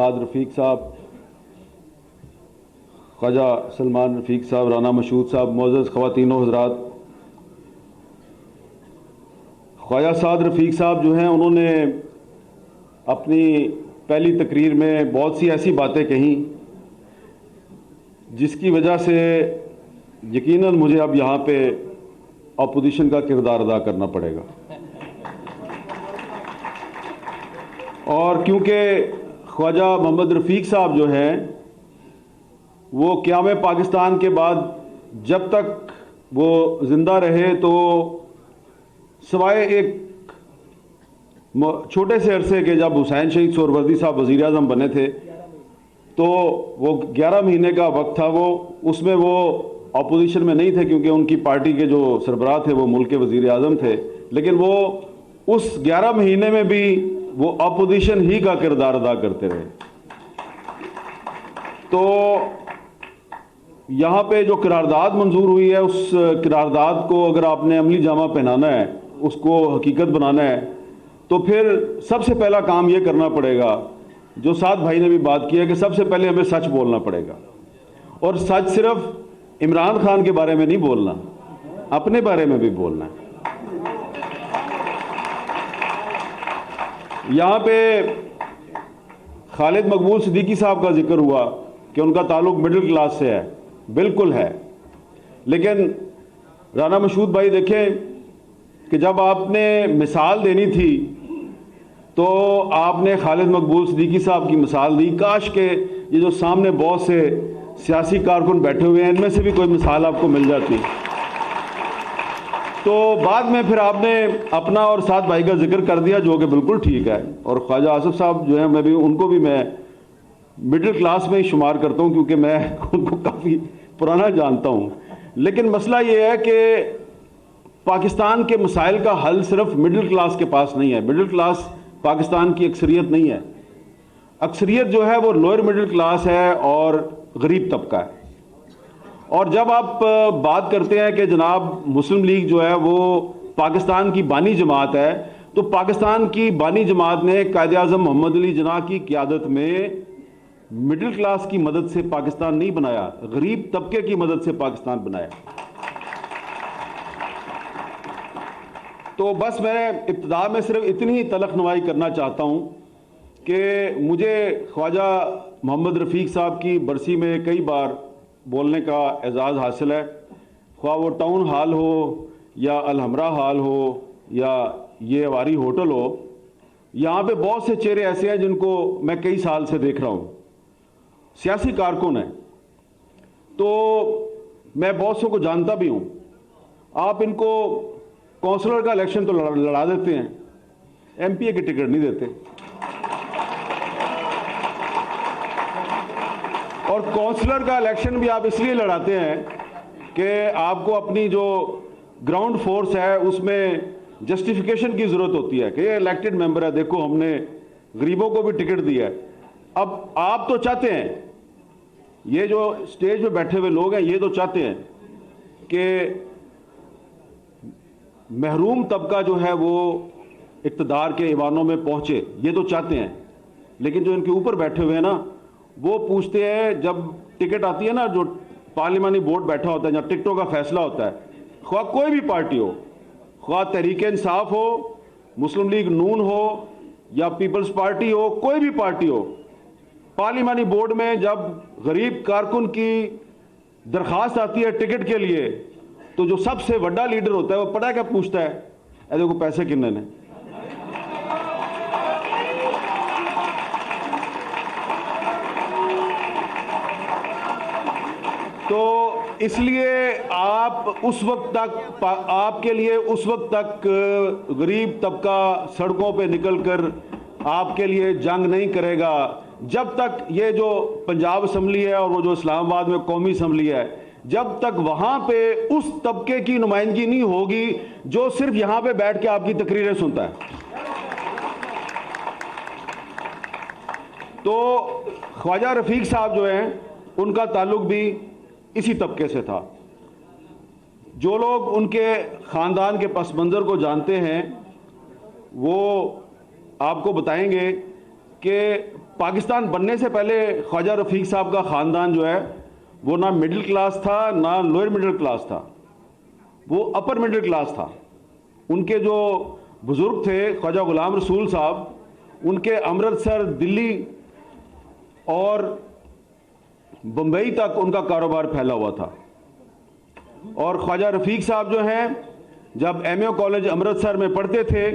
रफ़ीक साहब, ख्वाजा सलमान रफ़ीक साहब, राना मशहूद साहब, मोअज़्ज़ज़ ख़वातीन व हज़रात, ख्वाजा साद रफ़ीक साहब जो हैं उन्होंने अपनी पहली तकरीर में बहुत सी ऐसी बातें कहीं जिसकी वजह से यकीनन मुझे अब यहाँ पे अपोजिशन का किरदार अदा करना पड़ेगा। और क्योंकि ख्वाजा मोहम्मद रफ़ीक साहब जो हैं वो क़याम पाकिस्तान के बाद जब तक वो ज़िंदा रहे तो सवाए एक छोटे से अरसे के, जब हुसैन शहीद सोहरवर्दी साहब वज़ीर आज़म बने थे तो वो 11 महीने का वक्त था, वो उसमें वो अपोजिशन में नहीं थे क्योंकि उनकी पार्टी के जो सरबराह थे वो मुल्क के वज़ीर आज़म थे, लेकिन वो उस 11 महीने में भी वो अपोजिशन ही का किरदार अदा करते रहे। तो यहाँ पे जो करारदाद मंजूर हुई है उस करारदाद को अगर आपने अमली जामा पहनाना है, उसको हकीकत बनाना है, तो फिर सबसे पहला काम ये करना पड़ेगा जो साद भाई ने भी बात की है कि सबसे पहले हमें सच बोलना पड़ेगा। और सच सिर्फ इमरान खान के बारे में नहीं बोलना, अपने बारे में भी बोलना है। यहाँ पे खालिद मकबूल सिद्दीकी साहब का जिक्र हुआ कि उनका ताल्लुक मिडिल क्लास से है, बिल्कुल है, लेकिन राना मशहूद भाई देखें कि जब आपने मिसाल देनी थी तो आपने खालिद मकबूल सिद्दीकी साहब की मिसाल दी। काश के ये जो सामने बहुत से सियासी कारकुन बैठे हुए हैं इनमें से भी कोई मिसाल आपको मिल जाती। तो बाद में फिर आपने अपना और साद भाई का जिक्र कर दिया जो कि बिल्कुल ठीक है। और ख्वाजा आसिफ साहब जो है मैं भी उनको भी मैं मिडिल क्लास में ही शुमार करता हूँ क्योंकि मैं उनको काफ़ी पुराना जानता हूँ। लेकिन मसला ये है कि पाकिस्तान के मसाइल का हल सिर्फ मिडिल क्लास के पास नहीं है। मिडिल क्लास पाकिस्तान की अक्सरियत नहीं है, अक्सरियत जो है वो लोअर मिडिल क्लास है और गरीब तबका है। और जब आप बात करते हैं कि जनाब मुस्लिम लीग जो है वो पाकिस्तान की बानी जमात है, तो पाकिस्तान की बानी जमात ने कायदे आज़म मोहम्मद अली जिन्ना की क़यादत में मिडिल क्लास की मदद से पाकिस्तान नहीं बनाया, गरीब तबके की मदद से पाकिस्तान बनाया। तो बस मैं इब्तिदा में सिर्फ इतनी ही तलखनवाई करना चाहता हूँ कि मुझे ख्वाजा मोहम्मद रफ़ीक साहब की बरसी में कई बार बोलने का एजाज़ हासिल है, ख्वाह वो टाउन हॉल हो या अलहमरा हॉल हो या ये वारी होटल हो। यहाँ पे बहुत से चेहरे ऐसे हैं जिनको मैं कई साल से देख रहा हूँ, सियासी कारकुन हैं, तो मैं बहुत से को जानता भी हूँ। आप इनको काउंसलर का इलेक्शन तो लड़ा देते हैं, एमपीए की टिकट नहीं देते। और काउंसलर का इलेक्शन भी आप इसलिए लड़ाते हैं कि आपको अपनी जो ग्राउंड फोर्स है उसमें जस्टिफिकेशन की ज़रूरत होती है कि ये इलेक्टेड मेंबर है, देखो हमने गरीबों को भी टिकट दिया है। अब आप तो चाहते हैं, ये जो स्टेज पे बैठे हुए लोग हैं ये तो चाहते हैं कि महरूम तबका जो है वो इक़्तिदार के ईवानों में पहुंचे, ये तो चाहते हैं। लेकिन जो इनके ऊपर बैठे हुए हैं ना, वो पूछते हैं, जब टिकट आती है ना, जो पार्लिमानी बोर्ड बैठा होता है जहाँ टिकटों का फैसला होता है, ख्वाह कोई भी पार्टी हो, ख्वाह तहरीक इंसाफ हो, मुस्लिम लीग नून हो या पीपल्स पार्टी हो, कोई भी पार्टी हो, पार्लिमानी बोर्ड में जब गरीब कारकुन की दरख्वास्त आती है टिकट के लिए, तो जो सबसे बड़ा लीडर होता है वो पता क्या पूछता है, ऐसे को पैसे कितने ने। तो इसलिए आप उस वक्त तक, आपके लिए उस वक्त तक गरीब तबका सड़कों पे निकलकर आपके लिए जंग नहीं करेगा जब तक ये जो पंजाब असम्बली है और वो जो इस्लामाबाद में कौमी असम्बली है, जब तक वहां पे उस तबके की नुमाइंदगी नहीं होगी जो सिर्फ यहां पे बैठ के आपकी तकरीरें सुनता है। तो ख्वाजा रफ़ीक साहब जो हैं उनका ताल्लुक भी इसी तबके से था। जो लोग उनके ख़ानदान के पस मंज़र को जानते हैं वो आपको बताएंगे कि पाकिस्तान बनने से पहले ख्वाजा रफीक साहब का ख़ानदान जो है वो ना मिडिल क्लास था ना लोअर मिडिल क्लास था, वो अपर मिडिल क्लास था। उनके जो बुजुर्ग थे ख्वाजा गुलाम रसूल साहब, उनके अमृतसर, दिल्ली और बम्बई तक उनका कारोबार फैला हुआ था। और ख्वाजा रफीक साहब जो हैं जब एमए कॉलेज अमृतसर में पढ़ते थे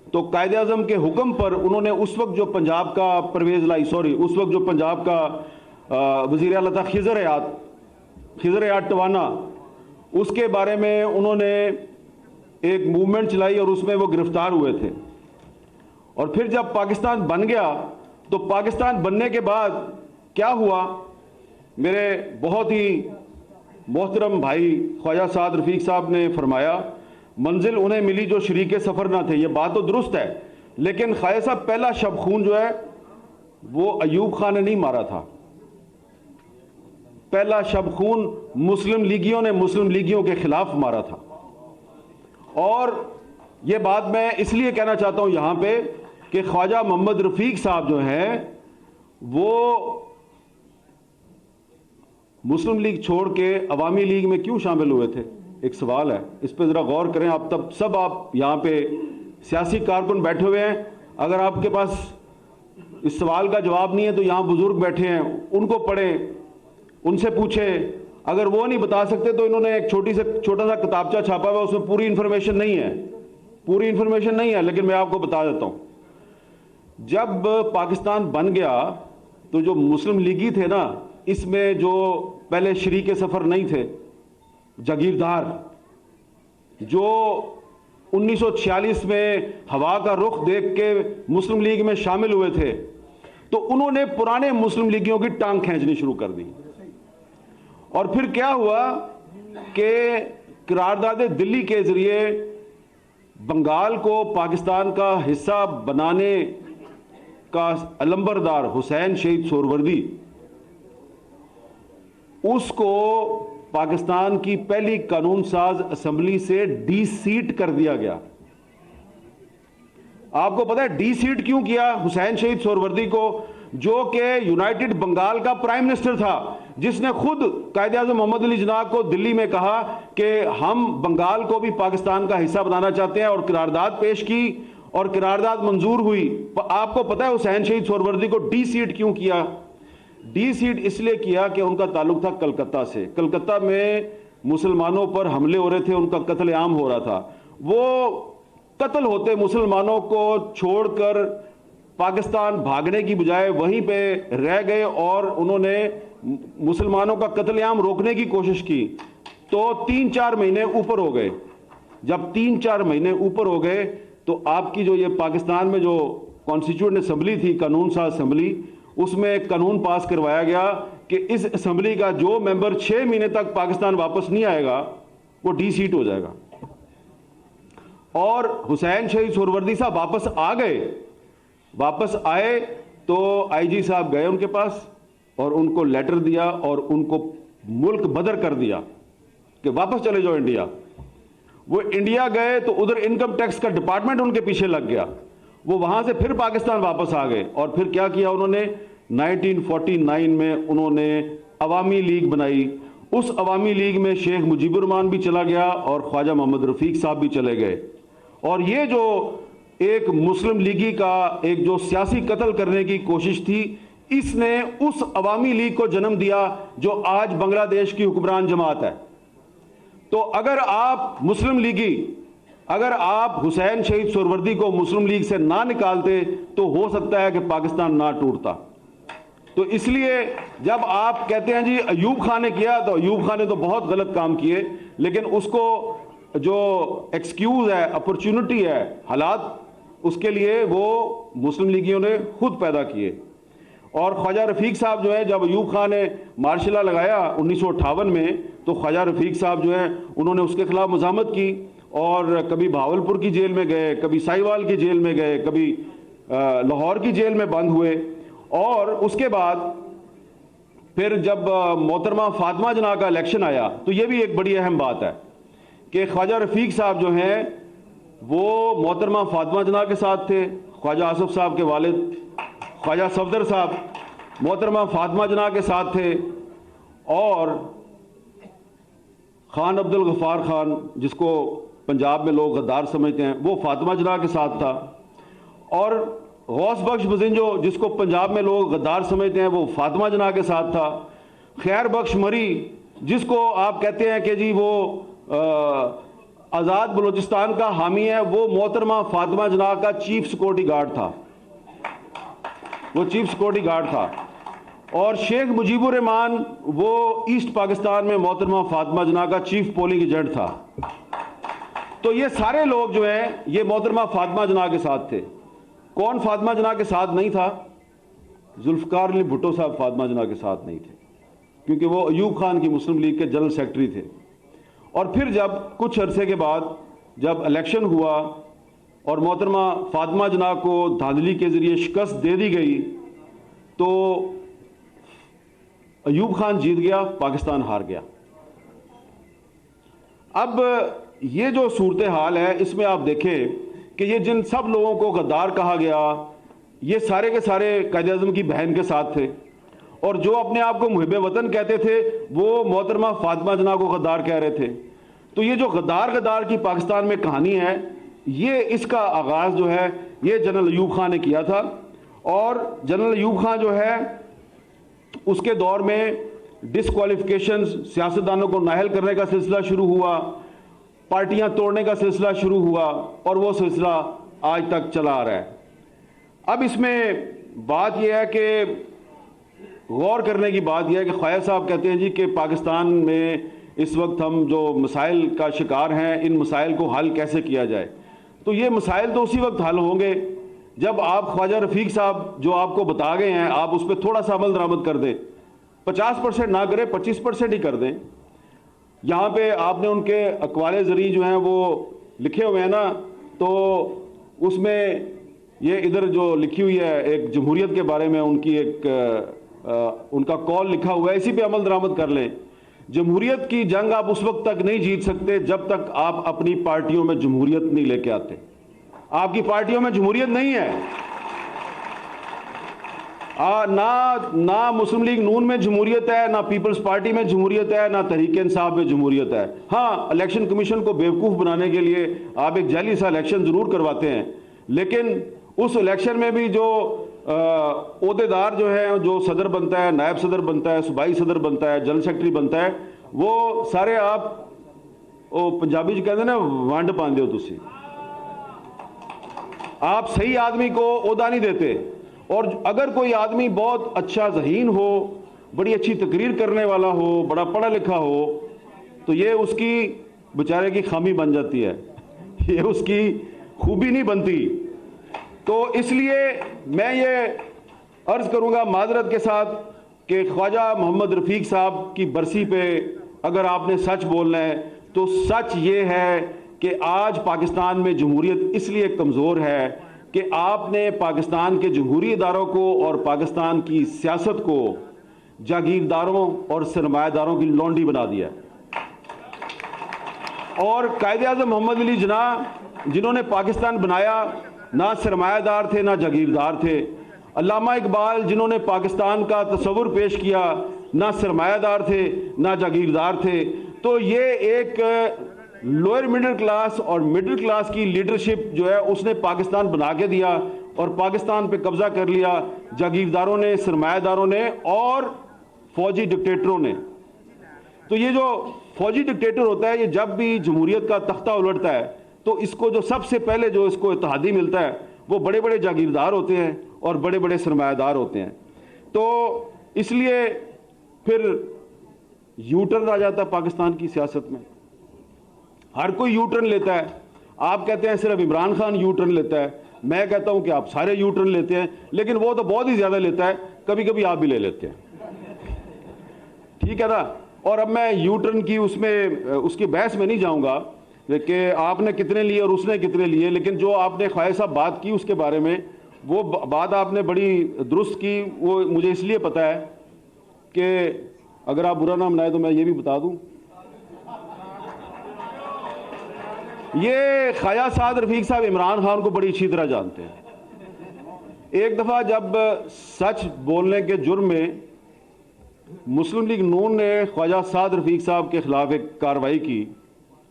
तो कायदे आज़म के हुक्म पर उन्होंने उस वक्त जो पंजाब का उस वक्त जो पंजाब का वज़ीर आला था खिज़र हयात टवाना, उसके बारे में उन्होंने एक मूवमेंट चलाई और उसमें वो गिरफ्तार हुए थे। और फिर जब पाकिस्तान बन गया तो पाकिस्तान बनने के बाद क्या हुआ, मेरे बहुत ही मोहतरम भाई ख्वाजा साद रफीक साहब ने फरमाया, मंजिल उन्हें मिली जो शरीके सफ़र ना थे। ये बात तो दुरुस्त है, लेकिन ख्वाजा साहब पहला शब खून जो है वो अयूब खान ने नहीं मारा था। पहला शब खून मुस्लिम लीगियों ने मुस्लिम लीगियों के खिलाफ मारा था। और ये बात मैं इसलिए कहना चाहता हूं यहां पे कि ख्वाजा मोहम्मद रफीक साहब जो हैं वो मुस्लिम लीग छोड़ के अवामी लीग में क्यों शामिल हुए थे, एक सवाल है, इस पर जरा गौर करें आप। तब सब आप यहां पे सियासी कारकुन बैठे हुए हैं, अगर आपके पास इस सवाल का जवाब नहीं है तो यहां बुजुर्ग बैठे हैं, उनको पढ़ें, उनसे पूछें। अगर वो नहीं बता सकते तो इन्होंने एक छोटा सा किताबचा छापा हुआ, उसमें पूरी इंफॉर्मेशन नहीं है, लेकिन मैं आपको बता देता हूं। जब पाकिस्तान बन गया तो जो मुस्लिम लीगी थे ना, इसमें जो पहले शरीके सफर नहीं थे, जागीरदार, जो 1946 में हवा का रुख देख के मुस्लिम लीग में शामिल हुए थे, तो उन्होंने पुराने मुस्लिम लीगियों की टांग खींचनी शुरू कर दी। और फिर क्या हुआ कि करारदाद दिल्ली के जरिए बंगाल को पाकिस्तान का हिस्सा बनाने का अलंबरदार हुसैन शहीद सोहरवर्दी, उसको पाकिस्तान की पहली कानून साज असेंबली से डी सीट कर दिया गया। आपको पता है डी सीट क्यों किया हुसैन शहीद सोहरवर्दी को, जो कि यूनाइटेड बंगाल का प्राइम मिनिस्टर था, जिसने खुद कायदे आज़म मोहम्मद अली जिन्ना को दिल्ली में कहा कि हम बंगाल को भी पाकिस्तान का हिस्सा बनाना चाहते हैं, और करारदाद पेश की और करारदाद मंजूर हुई। आपको पता है हुसैन शहीद सोहरवर्दी को डी सीट क्यों किया? डी सीट इसलिए किया कि उनका ताल्लुक था कलकत्ता से। कलकत्ता में मुसलमानों पर हमले हो रहे थे, उनका कत्लेआम हो रहा था। वो कत्ल होते मुसलमानों को छोड़कर पाकिस्तान भागने की बजाय वहीं पे रह गए और उन्होंने मुसलमानों का कत्लेआम रोकने की कोशिश की। तो 3-4 महीने ऊपर हो गए। जब 3-4 महीने ऊपर हो गए तो आपकी जो ये पाकिस्तान में जो कॉन्स्टिट्यूएंट असेंबली थी, कानून साज असेंबली, उसमें एक कानून पास करवाया गया कि इस असेंबली का जो मेंबर 6 महीने तक पाकिस्तान वापस नहीं आएगा वो डी सीट हो जाएगा। और हुसैन शहीद सोहरवर्दी साहब वापस आए तो आईजी साहब गए उनके पास और उनको लेटर दिया और उनको मुल्क बदर कर दिया कि वापस चले जाओ इंडिया। वो इंडिया गए तो उधर इनकम टैक्स का डिपार्टमेंट उनके पीछे लग गया, वो वहां से फिर पाकिस्तान वापस आ गए। और फिर क्या किया उन्होंने, 1949 में उन्होंने अवामी लीग बनाई। उस अवामी लीग में शेख मुजीबुर रहमान भी चला गया और ख्वाजा मोहम्मद रफीक साहब भी चले गए। और ये जो एक मुस्लिम लीगी का एक जो सियासी कत्ल करने की कोशिश थी, इसने उस अवामी लीग को जन्म दिया जो आज बांग्लादेश की हुक्मरान जमात है। तो अगर आप मुस्लिम लीगी, अगर आप हुसैन शहीद सोहरवर्दी को मुस्लिम लीग से ना निकालते तो हो सकता है कि पाकिस्तान ना टूटता। तो इसलिए जब आप कहते हैं जी अयूब खान ने किया, तो अयूब खान ने तो बहुत गलत काम किए, लेकिन उसको जो एक्सक्यूज है, अपॉर्चुनिटी है, हालात, उसके लिए वो मुस्लिम लीगियों ने खुद पैदा किए। और ख्वाजा रफीक साहब जो है, जब अयूब खान ने मार्शल लॉ लगाया 1958 में, तो ख्वाजा रफीक साहब जो है उन्होंने उसके खिलाफ मज़ामत की और कभी भावलपुर की जेल में गए, कभी साहिवाल की जेल में गए, कभी लाहौर की जेल में बंद हुए। और उसके बाद फिर जब मोहतरमा फातिमा जना का इलेक्शन आया, तो ये भी एक बड़ी अहम बात है कि ख्वाजा रफीक साहब जो हैं वो मोहतरमा फातिमा जना के साथ थे, ख्वाजा आसिफ साहब के वालिद ख्वाजा सफदर साहब मोहतरमा फातिमा जना के साथ थे, और खान अब्दुल गफ्फार खान जिसको पंजाब में लोग गद्दार समझते हैं वो फातिमा जना के साथ था, और गौस बख्श बजिंजो जिसको पंजाब में लोग गद्दार समझते हैं वो फातिमा जना के साथ था। खैर बख्श मरी जिसको आप कहते हैं कि जी वो आज़ाद बलूचिस्तान का हामी है, वो मोहतरमा फातिमा जना का चीफ सिक्योरिटी गार्ड था, वो चीफ सिक्योरिटी गार्ड था। और शेख मुजीबुर रहमान वो ईस्ट पाकिस्तान में मोहतरमा फातिमा जना का चीफ पोलिंग एजेंट था। तो ये सारे लोग जो हैं ये मोहतरमा फातिमा जना के साथ थे। कौन फातिमा जना के साथ नहीं था? जुल्फकार अली भुट्टो साहब फातिमा जना के साथ नहीं थे, क्योंकि वो अयूब खान की मुस्लिम लीग के जनरल सेक्रेटरी थे। और फिर जब कुछ अरसे के बाद जब इलेक्शन हुआ और मोहतरमा फातिमा जना को धांधली के जरिए शिकस्त दे दी गई, तो अयूब खान जीत गया, पाकिस्तान हार गया। अब ये जो सूरत हाल है इसमें आप देखें कि ये जिन सब लोगों को गद्दार कहा गया, ये सारे के सारे कायद-ए-आज़म की बहन के साथ थे, और जो अपने आप को मुहिब वतन कहते थे वो मोहतरमा फातिमा जना को गद्दार कह रहे थे। तो ये जो गद्दार की पाकिस्तान में कहानी है, ये इसका आगाज़ जो है ये जनरल अयूब खान ने किया था। और जनरल अयूब खान जो है उसके दौर में डिसक्वालिफिकेशन, सियासतदानों को नाअहल करने का सिलसिला शुरू हुआ, पार्टियां तोड़ने का सिलसिला शुरू हुआ, और वो सिलसिला आज तक चला आ रहा है। अब इसमें बात यह है कि गौर करने की बात यह है कि ख्वाजा साहब कहते हैं जी कि पाकिस्तान में इस वक्त हम जो मसाइल का शिकार हैं, इन मसाइल को हल कैसे किया जाए। तो ये मसाइल तो उसी वक्त हल होंगे जब आप ख्वाजा रफ़ीक साहब जो आपको बता गए हैं आप उस पर थोड़ा सा अमल दरामद कर दें, 50% ना करें 25% ही कर दें। यहाँ पे आपने उनके अक़वाले ज़री जो हैं वो लिखे हुए हैं ना, तो उसमें ये इधर जो लिखी हुई है एक जमहूरियत के बारे में उनकी उनका कॉल लिखा हुआ है, इसी पे अमल दरामद कर लें। जमहूरियत की जंग आप उस वक्त तक नहीं जीत सकते जब तक आप अपनी पार्टियों में जमहूरियत नहीं लेके आते। आपकी पार्टियों में जमहूरियत नहीं है, ना मुस्लिम लीग नून में जमहूरियत है, ना पीपल्स पार्टी में जमहूरियत है, ना तहरीक इंसाफ में जमहूरियत है। हाँ, इलेक्शन कमीशन को बेवकूफ़ बनाने के लिए आप एक जाली सा इलेक्शन ज़रूर करवाते हैं, लेकिन उस इलेक्शन में भी जो ओहदेदार जो है, जो सदर बनता है, नायब सदर बनता है, सूबाई सदर बनता है, जनरल सेक्रेटरी बनता है, वो सारे आप पंजाबी जी कहते हैं ना वंड पाते हो, तुसी आप सही आदमी को ओहदा नहीं देते। और अगर कोई आदमी बहुत अच्छा ज़हीन हो, बड़ी अच्छी तकरीर करने वाला हो, बड़ा पढ़ा लिखा हो, तो ये उसकी बेचारे की खामी बन जाती है, ये उसकी खूबी नहीं बनती। तो इसलिए मैं ये अर्ज़ करूँगा माजरत के साथ कि ख्वाजा मोहम्मद रफ़ीक साहब की बरसी पे अगर आपने सच बोलना है तो सच ये है कि आज पाकिस्तान में जमहूरियत इसलिए कमज़ोर है कि आपने पाकिस्तान के जमहूरी इदारों को और पाकिस्तान की सियासत को जागीरदारों और सरमायादारों की लौंडी बना दिया। और कायद-ए-आज़म मोहम्मद अली जिन्ना जिन्होंने पाकिस्तान बनाया ना सरमायादार थे ना जागीरदार थे। अल्लामा इकबाल जिन्होंने पाकिस्तान का तस्वुर पेश किया ना सरमायादार थे ना जागीरदार थे। तो ये एक लोअर मिडिल क्लास और मिडिल क्लास की लीडरशिप जो है उसने पाकिस्तान बना के दिया और पाकिस्तान पे कब्जा कर लिया जागीरदारों ने, सरमायादारों ने और फौजी डिक्टेटरों ने। तो ये जो फौजी डिक्टेटर होता है, ये जब भी जमहूरियत का तख्ता उलटता है तो इसको जो सबसे पहले जो इसको इत्तेहादी मिलता है वो बड़े बड़े जागीरदार होते हैं और बड़े बड़े सरमायादार होते हैं। तो इसलिए फिर यू टर्न आ जाता है पाकिस्तान की सियासत में, हर कोई यू टर्न लेता है। आप कहते हैं सिर्फ इमरान खान यू टर्न लेता है, मैं कहता हूं कि आप सारे यू टर्न लेते हैं, लेकिन वो तो बहुत ही ज्यादा लेता है, कभी कभी आप भी ले लेते हैं, ठीक है ना। और अब मैं यू टर्न की उसकी बहस में नहीं जाऊंगा कि आपने कितने लिए और उसने कितने लिए, लेकिन जो आपने ख्वाजा साहब बात की उसके बारे में, वो बात आपने बड़ी दुरुस्त की। वो मुझे इसलिए पता है कि अगर आप बुरा ना मनाए तो मैं ये भी बता दूं, ये ख्वाजा साद रफीक साहब इमरान खान को बड़ी अच्छी तरह जानते हैं। एक दफ़ा जब सच बोलने के जुर्म में मुस्लिम लीग नून ने ख्वाजा साद रफीक साहब के खिलाफ एक कार्रवाई की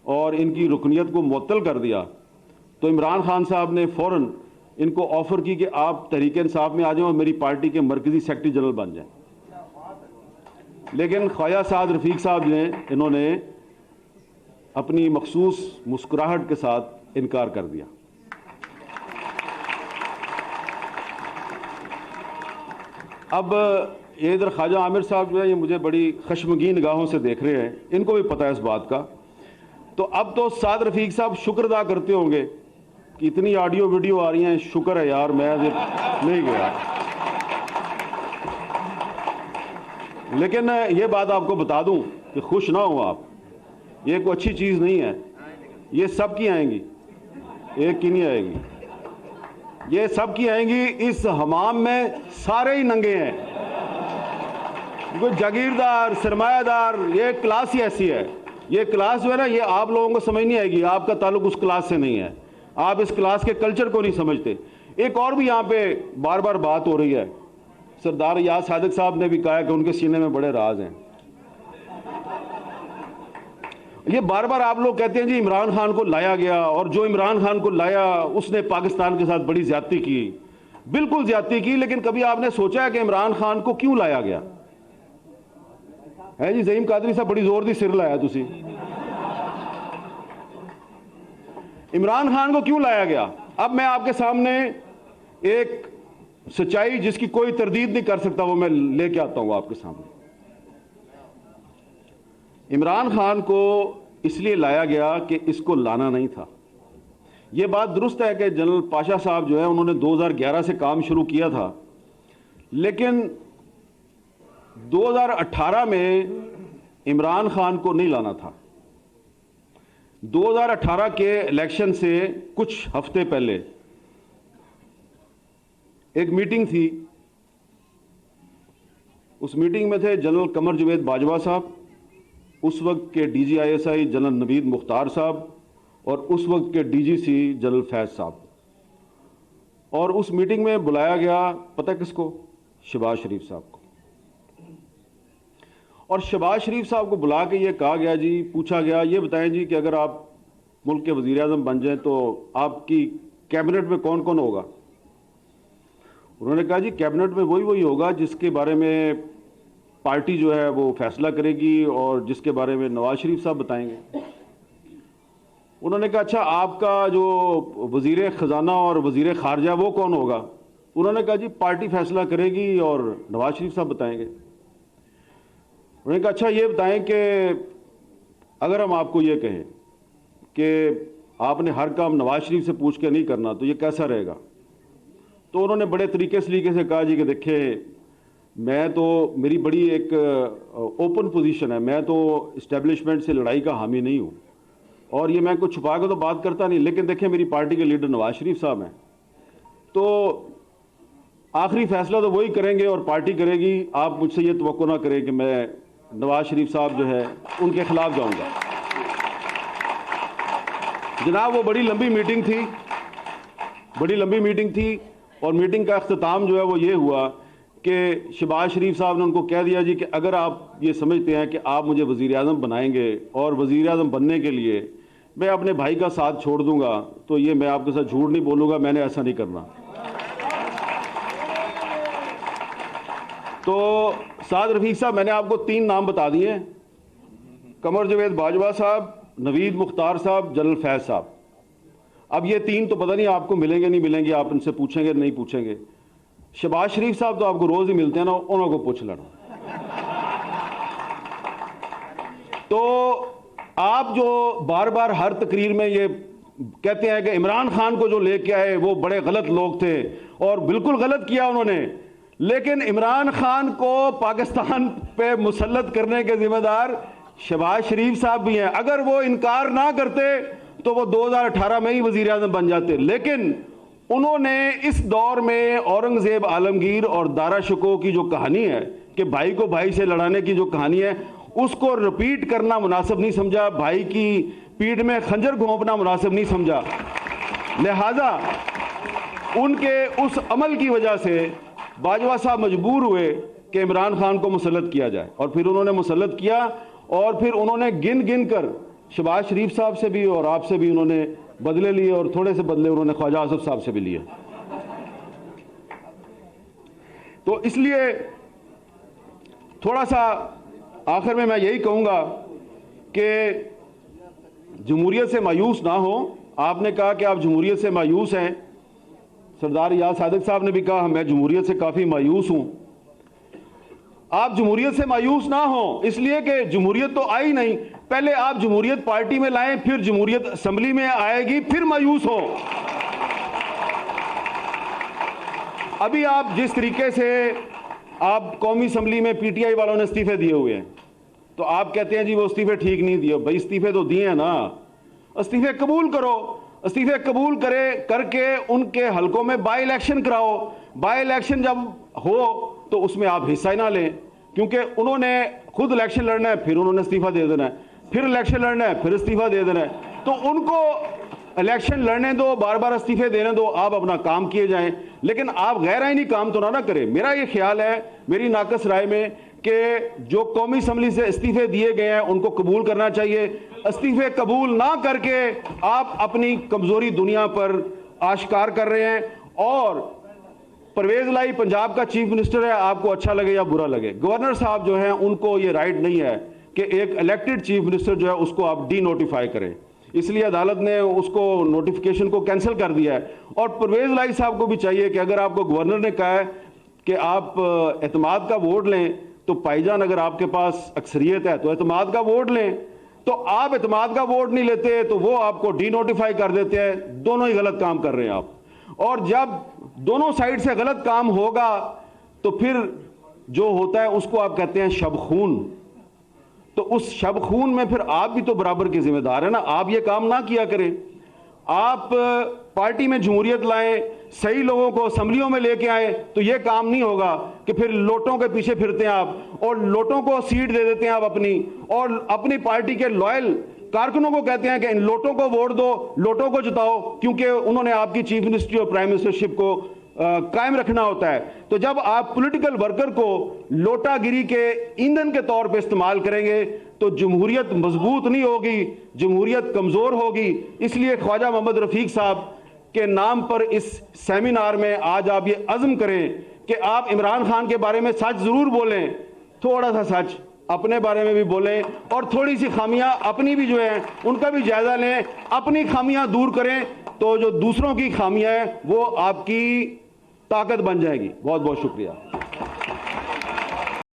और इनकी रुकनीत को मुअत्तल कर दिया, तो इमरान खान साहब ने फ़ौरन इनको ऑफ़र की कि आप तहरीक इंसाफ में आ जाएं और मेरी पार्टी के मरकज़ी सेक्रेटरी जनरल बन जाएं। लेकिन ख्वाजा साद रफीक साहब ने इन्होंने अपनी मखसूस मुस्कुराहट के साथ इनकार कर दिया। अब ये इधर ख्वाजा आमिर साहब जो है ये मुझे बड़ी खशमगीन निगाहों से देख रहे हैं, इनको भी पता है इस बात का। तो अब तो साद रफीक साहब शुक्र अदा करते होंगे कि इतनी ऑडियो वीडियो आ रही हैं, शुक्र है यार मैं नहीं गया। लेकिन ये बात आपको बता दूं कि खुश ना हो आप, ये कोई अच्छी चीज़ नहीं है। ये सब की आएंगी, एक की नहीं आएगी, ये सब की आएंगी। इस हमाम में सारे ही नंगे हैं, कोई जागीरदार सरमायादार, ये क्लास ही ऐसी है। ये क्लास जो है ना, ये आप लोगों को समझ नहीं आएगी, आपका ताल्लुक उस क्लास से नहीं है, आप इस क्लास के कल्चर को नहीं समझते। एक और भी यहाँ पे बार बार बात हो रही है, सरदार याद सादिक साहब ने भी कहा कि उनके सीने में बड़े राज हैं। ये बार बार आप लोग कहते हैं जी इमरान खान को लाया गया, और जो इमरान खान को लाया उसने पाकिस्तान के साथ बड़ी ज्यादती की। बिल्कुल ज्यादती की, लेकिन कभी आपने सोचा है कि इमरान खान को क्यों लाया गया है? जी ज़हीम कादरी साहब बड़ी जोर दी सिर लाया तुसी। इमरान खान को क्यों लाया गया? अब मैं आपके सामने एक सच्चाई जिसकी कोई तरदीद नहीं कर सकता वो मैं लेके आता हूं आपके सामने। इमरान खान को इसलिए लाया गया कि इसको लाना नहीं था। यह बात दुरुस्त है कि जनरल पाशा साहब जो है उन्होंने 2011 से काम शुरू किया था, लेकिन 2018 में इमरान खान को नहीं लाना था। 2018 के इलेक्शन से कुछ हफ्ते पहले एक मीटिंग थी। उस मीटिंग में थे जनरल कमर जवेद बाजवा साहब, उस वक्त के DGISI जनरल नवीद मुख्तार साहब, और उस वक्त के DGC जनरल फैज साहब। और उस मीटिंग में बुलाया गया पता किसको? शहबाज शरीफ साहब को। और शहबाज शरीफ साहब को बुला के ये कहा गया जी, पूछा गया ये बताएं जी कि अगर आप मुल्क के वज़ीर आज़म बन जाएं तो आपकी कैबिनेट में कौन कौन होगा? उन्होंने कहा जी कैबिनेट में वही होगा जिसके बारे में पार्टी जो है वो फैसला करेगी और जिसके बारे में नवाज शरीफ साहब बताएंगे। उन्होंने कहा अच्छा आपका जो वज़ीर ख़जाना और वज़ीर ख़ारजा वो कौन होगा? उन्होंने कहा जी पार्टी फैसला करेगी और नवाज शरीफ साहब बताएंगे। उन्होंने कहा अच्छा ये बताएं कि अगर हम आपको ये कहें कि आपने हर काम नवाज शरीफ से पूछ के नहीं करना तो ये कैसा रहेगा? तो उन्होंने बड़े तरीके से कहा जी कि देखिए मैं तो, मेरी बड़ी एक ओपन पोजीशन है, मैं तो इस्टेब्लिशमेंट से लड़ाई का हामी नहीं हूँ और ये मैं कुछ छुपा के तो बात करता नहीं, लेकिन देखिए मेरी पार्टी के लीडर नवाज शरीफ साहब हैं, तो आखिरी फैसला तो वही करेंगे और पार्टी करेगी। आप मुझसे ये तवक्को ना करें कि मैं नवाज शरीफ साहब जो है उनके खिलाफ जाऊंगा। जनाब वो बड़ी लंबी मीटिंग थी और मीटिंग का अख्ताम जो है वो ये हुआ कि शहबाज शरीफ साहब ने उनको कह दिया जी कि अगर आप ये समझते हैं कि आप मुझे वज़ीर आज़म बनाएंगे और वज़ीर आज़म बनने के लिए मैं अपने भाई का साथ छोड़ दूंगा, तो ये मैं आपके साथ झूठ नहीं बोलूँगा, मैंने ऐसा नहीं करना। तो साद रफीक साहब मैंने आपको 3 नाम बता दिए हैं, कमर जवेद बाजवा साहब, नवीद मुख्तार साहब, जनरल फैज साहब। अब ये 3 तो पता नहीं आपको मिलेंगे नहीं मिलेंगे, आप इनसे पूछेंगे नहीं पूछेंगे। शहबाज शरीफ साहब तो आपको रोज ही मिलते हैं ना, उन्होंने को पूछ लेना। तो आप जो बार बार हर तकरीर में ये कहते हैं कि इमरान खान को जो लेके आए वो बड़े गलत लोग थे, और बिल्कुल गलत किया उन्होंने, लेकिन इमरान खान को पाकिस्तान पे मुसल्लत करने के जिम्मेदार शहबाज शरीफ साहब भी हैं। अगर वो इनकार ना करते तो वो 2018 में ही वजीर आज़म बन जाते, लेकिन उन्होंने इस दौर में औरंगजेब आलमगीर और दारा शिकोह की जो कहानी है कि भाई को भाई से लड़ाने की जो कहानी है उसको रिपीट करना मुनासिब नहीं समझा, भाई की पीठ में खंजर घोंपना मुनासिब नहीं समझा। लिहाजा उनके उस अमल की वजह से बाजवा साहब मजबूर हुए कि इमरान खान को मुसल्लत किया जाए, और फिर उन्होंने मुसल्लत किया, और फिर उन्होंने गिन गिन कर शहबाज शरीफ साहब से भी और आपसे भी उन्होंने बदले लिए, और थोड़े से बदले उन्होंने ख्वाजा आसिफ साहब से भी लिए। तो इसलिए थोड़ा सा आखिर में मैं यही कहूंगा कि जमहूरियत से मायूस ना हो। आपने कहा कि आप जमहूरियत से मायूस हैं, सरदार याद सादिक साहब ने भी कहा मैं जमहूरियत से काफ़ी मायूस हूं। आप जमहूरियत से मायूस ना हो, इसलिए कि जमहूरियत तो आई नहीं। पहले आप जमहूरियत पार्टी में लाएं, फिर जमहूरियत असेंबली में आएगी, फिर मायूस हो। अभी आप जिस तरीके से आप कौमी असेंबली में पीटीआई वालों ने इस्तीफे दिए हुए हैं, तो आप कहते हैं जी वो इस्तीफे ठीक नहीं दिए। भाई इस्तीफे तो दिए हैं ना, इस्तीफे कबूल करो। इस्तीफे कबूल करके उनके हलकों में बाई इलेक्शन कराओ। बाई इलेक्शन जब हो तो उसमें आप हिस्सा ही ना लें, क्योंकि उन्होंने खुद इलेक्शन लड़ना है, फिर उन्होंने इस्तीफा दे देना है, फिर इलेक्शन लड़ना है, फिर इस्तीफा दे देना है। तो उनको इलेक्शन लड़ने दो, बार बार इस्तीफे देने दो, आप अपना काम किए जाएं, लेकिन आप गैर आईनी काम तो ना करें। मेरा ये ख्याल है, मेरी नाकस राय में, कि जो कौमी असेंबली से इस्तीफे दिए गए हैं उनको कबूल करना चाहिए। इस्तीफे कबूल ना करके आप अपनी कमजोरी दुनिया पर आश्कार कर रहे हैं। और परवेज लाई पंजाब का चीफ मिनिस्टर है, आपको अच्छा लगे या बुरा लगे, गवर्नर साहब जो हैं उनको ये राइट नहीं है कि एक इलेक्टेड चीफ मिनिस्टर जो है उसको आप डी नोटिफाई करें। इसलिए अदालत ने उसको नोटिफिकेशन को कैंसिल कर दिया है। और परवेज लाई साहब को भी चाहिए कि अगर आपको गवर्नर ने कहा है कि आप एतमाद का वोट लें, तो भाईजान अगर आपके पास अक्सरियत है तो एतमाद का वोट लें। तो आप एतमाद का वोट नहीं लेते तो वो आपको डी नोटिफाई कर देते हैं। दोनों ही गलत काम कर रहे हैं आप। और जब दोनों साइड से गलत काम होगा तो फिर जो होता है उसको आप कहते हैं शब खून। तो उस शब खून में फिर आप भी तो बराबर के जिम्मेदार है ना। आप ये काम ना किया करें। आप पार्टी में जमहूरियत लाएं, सही लोगों को असेंबलियों में लेके आए, तो ये काम नहीं होगा कि फिर लोटों के पीछे फिरते हैं आप और लोटों को सीट दे देते हैं आप अपनी, और अपनी पार्टी के लॉयल कारकुनों को कहते हैं कि इन लोटों को वोट दो, लोटों को जिताओ, क्योंकि उन्होंने आपकी चीफ मिनिस्ट्री और प्राइम मिनिस्टरशिप को कायम रखना होता है। तो जब आप पॉलिटिकल वर्कर को लोटागिरी के ईंधन के तौर पे इस्तेमाल करेंगे तो जमहूरियत मजबूत नहीं होगी, जमहूरियत कमजोर होगी। इसलिए ख्वाजा मोहम्मद रफीक साहब के नाम पर इस सेमिनार में आज आप ये अज़्म करें कि आप इमरान खान के बारे में सच जरूर बोलें, थोड़ा सा सच अपने बारे में भी बोलें, और थोड़ी सी खामियां अपनी भी जो है उनका भी जायजा लें, अपनी खामियां दूर करें, तो जो दूसरों की खामियां हैं वो आपकी ताकत बन जाएगी। बहुत बहुत शुक्रिया।